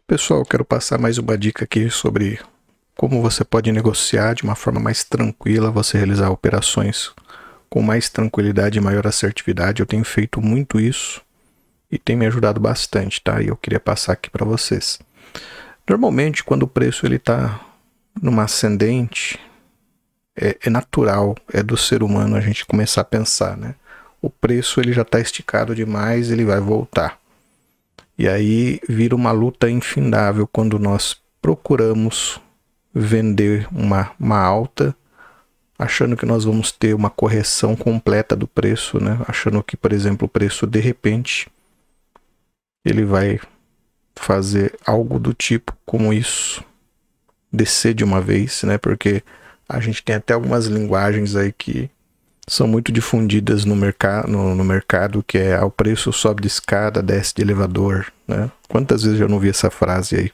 Pessoal, eu quero passar mais uma dica aqui sobre como você pode negociar de uma forma mais tranquila, você realizar operações com mais tranquilidade e maior assertividade. Eu tenho feito muito isso e tem me ajudado bastante, tá? E eu queria passar aqui para vocês. Normalmente, quando o preço ele está numa ascendente, é natural, é do ser humano a gente começar a pensar, né? O preço ele já está esticado demais, ele vai voltar. E aí vira uma luta infindável quando nós procuramos vender uma alta, achando que nós vamos ter uma correção completa do preço, né? Achando que, por exemplo, o preço de repente ele vai fazer algo do tipo como isso, descer de uma vez, né? Porque a gente tem até algumas linguagens aí que são muito difundidas no mercado, que é o preço sobe de escada, desce de elevador, né? Quantas vezes eu não vi essa frase aí?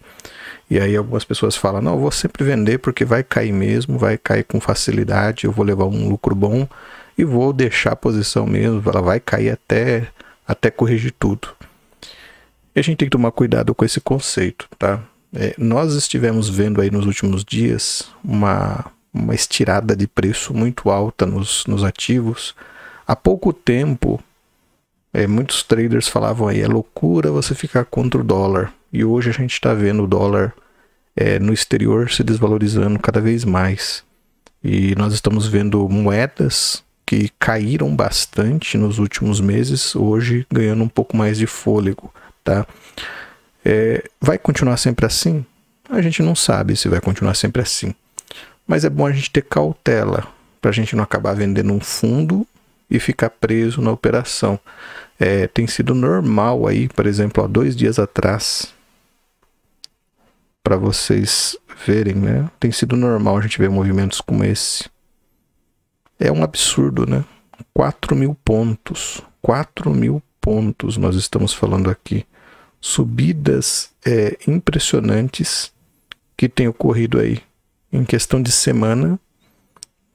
E aí algumas pessoas falam, não, eu vou sempre vender porque vai cair mesmo, vai cair com facilidade, eu vou levar um lucro bom e vou deixar a posição mesmo, ela vai cair até corrigir tudo. E a gente tem que tomar cuidado com esse conceito, tá? Nós estivemos vendo aí nos últimos dias uma estirada de preço muito alta nos ativos. Há pouco tempo, muitos traders falavam aí, é loucura você ficar contra o dólar. E hoje a gente está vendo o dólar no exterior se desvalorizando cada vez mais. E nós estamos vendo moedas que caíram bastante nos últimos meses, hoje ganhando um pouco mais de fôlego, tá? Vai continuar sempre assim? A gente não sabe se vai continuar sempre assim. Mas é bom a gente ter cautela, para a gente não acabar vendendo um fundo e ficar preso na operação. Tem sido normal aí, por exemplo, há 2 dias atrás, para vocês verem, né? Tem sido normal a gente ver movimentos como esse. É um absurdo, né? 4.000 pontos. 4.000 pontos nós estamos falando aqui. Subidas impressionantes que tem ocorrido aí. Em questão de semana,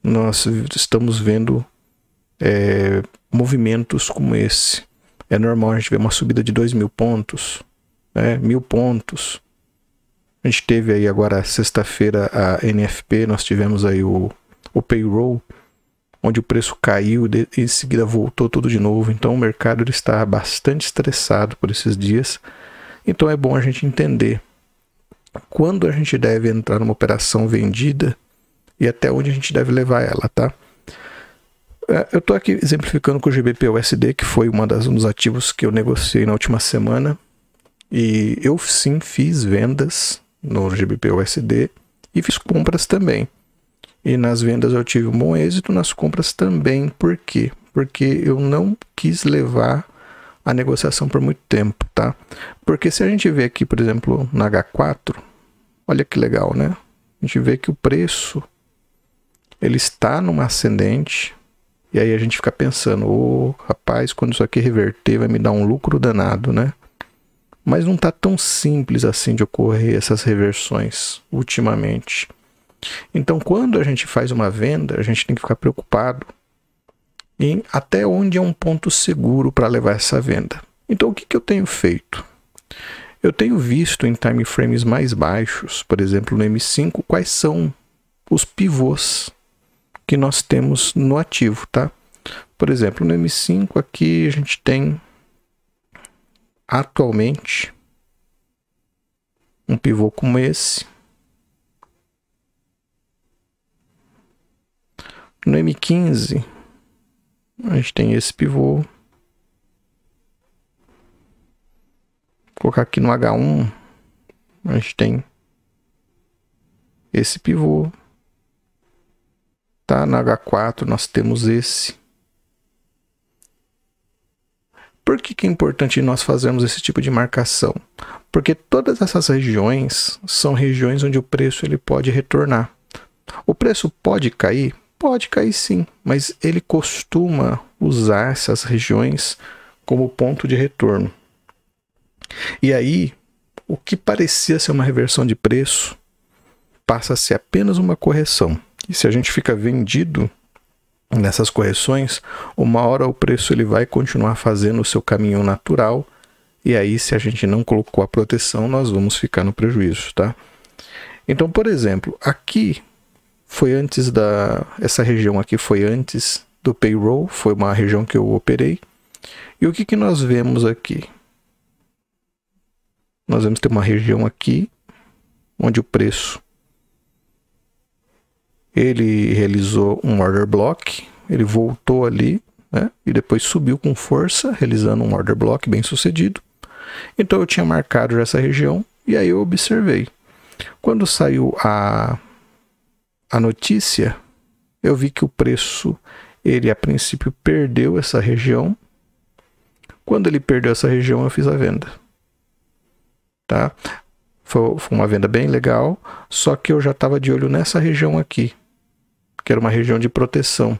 nós estamos vendo movimentos como esse. É normal a gente ver uma subida de 2.000 pontos, 1.000 pontos. A gente teve aí agora, sexta-feira, a NFP, nós tivemos aí o payroll, onde o preço caiu e em seguida voltou tudo de novo. Então o mercado ele está bastante estressado por esses dias. Então é bom a gente entender quando a gente deve entrar numa operação vendida e até onde a gente deve levar ela, tá? Eu estou aqui exemplificando com o GBP/USD, que foi um dos ativos que eu negociei na última semana. E eu sim fiz vendas no GBP/USD e fiz compras também. E nas vendas eu tive um bom êxito, nas compras também. Por quê? Porque eu não quis levar a negociação por muito tempo, tá? Porque se a gente vê aqui, por exemplo, na H4, olha que legal, né? A gente vê que o preço ele está numa ascendente e aí a gente fica pensando, rapaz, quando isso aqui reverter vai me dar um lucro danado, né? Mas não tá tão simples assim de ocorrer essas reversões ultimamente. Então, quando a gente faz uma venda, a gente tem que ficar preocupado em até onde é um ponto seguro para levar essa venda. Então, o que eu tenho feito? Eu tenho visto em time frames mais baixos, por exemplo, no M5, quais são os pivôs que nós temos no ativo, tá? Por exemplo, no M5 aqui a gente tem atualmente um pivô como esse. No M15 a gente tem esse pivô. Vou colocar aqui no H1, a gente tem esse pivô. Tá? Na H4 nós temos esse. Por que é importante nós fazermos esse tipo de marcação? Porque todas essas regiões são regiões onde o preço ele pode retornar. O preço pode cair? Pode cair sim, mas ele costuma usar essas regiões como ponto de retorno. E aí, o que parecia ser uma reversão de preço passa a ser apenas uma correção. E se a gente fica vendido nessas correções, uma hora o preço ele vai continuar fazendo o seu caminho natural e aí se a gente não colocou a proteção, nós vamos ficar no prejuízo, tá? Então, por exemplo, aqui foi antes essa região aqui foi antes do payroll, foi uma região que eu operei. E o que que nós vemos aqui? Nós vamos ter uma região aqui, onde o preço, ele realizou um order block, ele voltou ali, né? E depois subiu com força, realizando um order block bem sucedido. Então eu tinha marcado já essa região, e aí eu observei. Quando saiu a notícia, eu vi que o preço, ele a princípio perdeu essa região. Quando ele perdeu essa região, eu fiz a venda. Tá? Foi uma venda bem legal, só que eu já estava de olho nessa região aqui, que era uma região de proteção.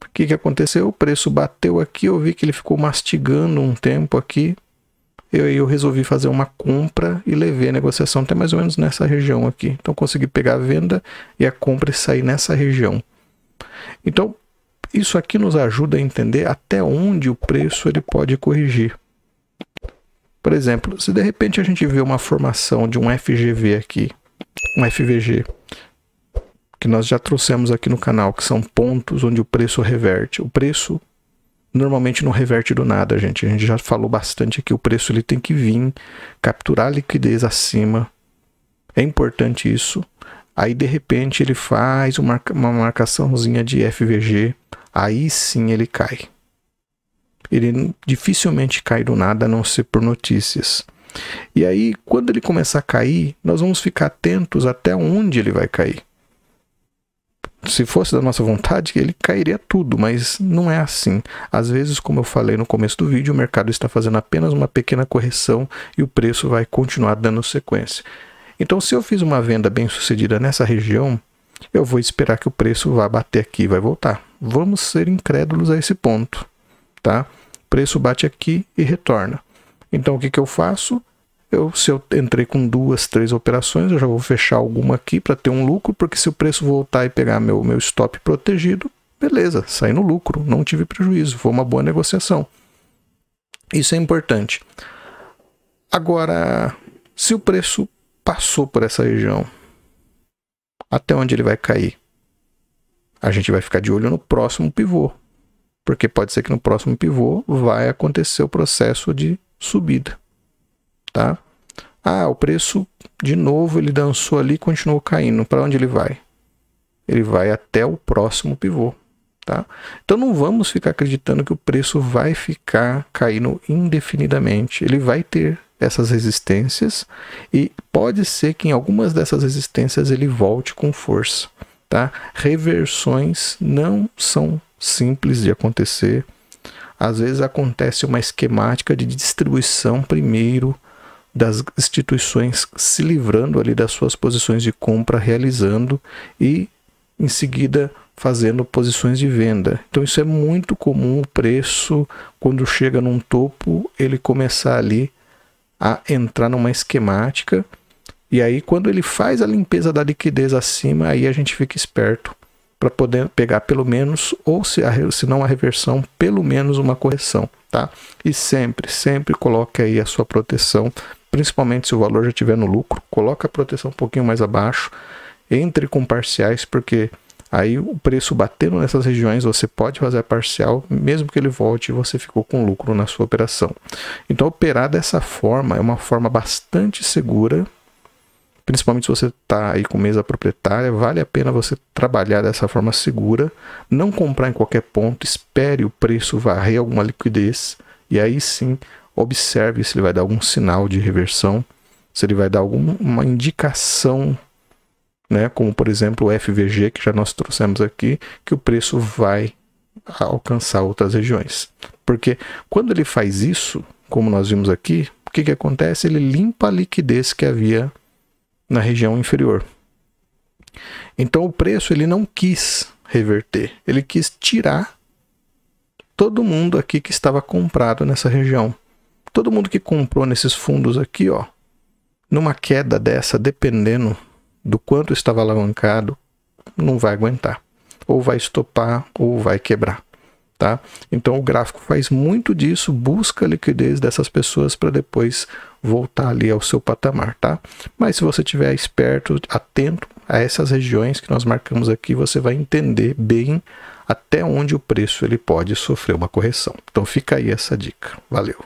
O que que aconteceu? O preço bateu aqui, eu vi que ele ficou mastigando um tempo aqui. Eu resolvi fazer uma compra e levei a negociação até mais ou menos nessa região aqui. Então consegui pegar a venda e a compra e sair nessa região. Então isso aqui nos ajuda a entender até onde o preço ele pode corrigir. Por exemplo, se de repente a gente vê uma formação de um FGV aqui, um FVG, que nós já trouxemos aqui no canal, que são pontos onde o preço reverte. O preço normalmente não reverte do nada, gente. A gente já falou bastante aqui, o preço ele tem que vir, capturar a liquidez acima. É importante isso. Aí de repente ele faz uma marcaçãozinha de FVG, aí sim ele cai. Ele dificilmente cai do nada, a não ser por notícias. E aí, quando ele começar a cair, nós vamos ficar atentos até onde ele vai cair. Se fosse da nossa vontade, ele cairia tudo, mas não é assim. Às vezes, como eu falei no começo do vídeo, o mercado está fazendo apenas uma pequena correção e o preço vai continuar dando sequência. Então, se eu fiz uma venda bem sucedida nessa região, eu vou esperar que o preço vá bater aqui e vai voltar. Vamos ser incrédulos a esse ponto, tá? O preço bate aqui e retorna. Então, o que que eu faço? Se eu entrei com 2, 3 operações, eu já vou fechar alguma aqui para ter um lucro, porque se o preço voltar e pegar meu stop protegido, beleza, saí no lucro, não tive prejuízo, foi uma boa negociação. Isso é importante. Agora, se o preço passou por essa região, até onde ele vai cair? A gente vai ficar de olho no próximo pivô, porque pode ser que no próximo pivô vai acontecer o processo de subida. Tá? Ah, o preço de novo ele dançou ali e continuou caindo. Para onde ele vai? Ele vai até o próximo pivô. Tá? Então não vamos ficar acreditando que o preço vai ficar caindo indefinidamente. Ele vai ter essas resistências e pode ser que em algumas dessas resistências ele volte com força. Tá? Reversões não são simples de acontecer. Às vezes acontece uma esquemática de distribuição primeiro, das instituições se livrando ali das suas posições de compra, realizando e em seguida fazendo posições de venda. Então isso é muito comum, o preço quando chega num topo, ele começar ali a entrar numa esquemática e aí quando ele faz a limpeza da liquidez acima, aí a gente fica esperto para poder pegar pelo menos, ou se não a reversão, pelo menos uma correção, tá? E sempre coloque aí a sua proteção, principalmente se o valor já estiver no lucro, coloca a proteção um pouquinho mais abaixo, entre com parciais, porque aí o preço batendo nessas regiões, você pode fazer a parcial, mesmo que ele volte, você ficou com lucro na sua operação. Então operar dessa forma é uma forma bastante segura, principalmente se você está aí com mesa proprietária, vale a pena você trabalhar dessa forma segura, não comprar em qualquer ponto, espere o preço varrer alguma liquidez, e aí sim observe se ele vai dar algum sinal de reversão, se ele vai dar alguma indicação, né, como por exemplo o FVG, que já nós trouxemos aqui, que o preço vai alcançar outras regiões. Porque quando ele faz isso, como nós vimos aqui, o que acontece? Ele limpa a liquidez que havia na região inferior. Então o preço ele não quis reverter, ele quis tirar todo mundo aqui que estava comprado nessa região. Todo mundo que comprou nesses fundos aqui, ó, numa queda dessa, dependendo do quanto estava alavancado, não vai aguentar. Ou vai estopar ou vai quebrar. tá? Então o gráfico faz muito disso, busca a liquidez dessas pessoas para depois voltar ali ao seu patamar, tá? Mas se você estiver esperto, atento a essas regiões que nós marcamos aqui, você vai entender bem até onde o preço ele pode sofrer uma correção. Então fica aí essa dica. Valeu!